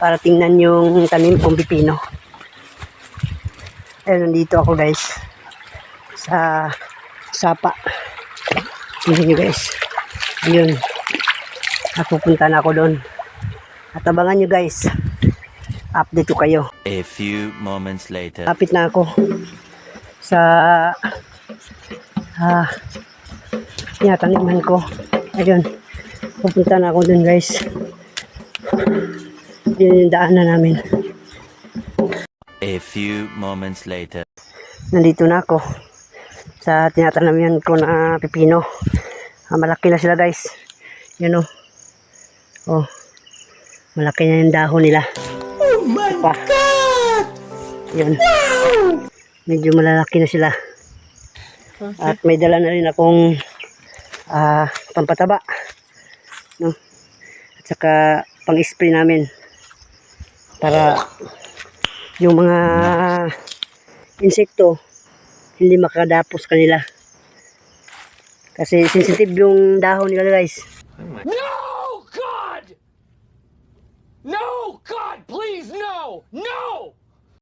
para tingnan yung tanim kong pipino. Ayun, nandito ako guys sa sapa. Tingnan nyo guys. Ayun. At pupunta na ako doon. At abangan nyo guys. Update ko kayo. A few moments later. Kapit na ako sa taniman ko. Ayun. Pupunta na ako doon guys. Yun yung daanan namin. A few moments later. Nandito na ako sa tinatanamihan ko na pipino. Malaki na sila guys. Yun oh. Malaki na yung dahon nila. Oh my God! Yun. Wow! Medyo malalaki na sila. At may dala na rin akong pampataba. No? At saka pang-spray namin. Para yung mga insekto hindi makadapos kanila. Kasi sensitive yung dahon nila guys. No, God! No, God, please, no! No!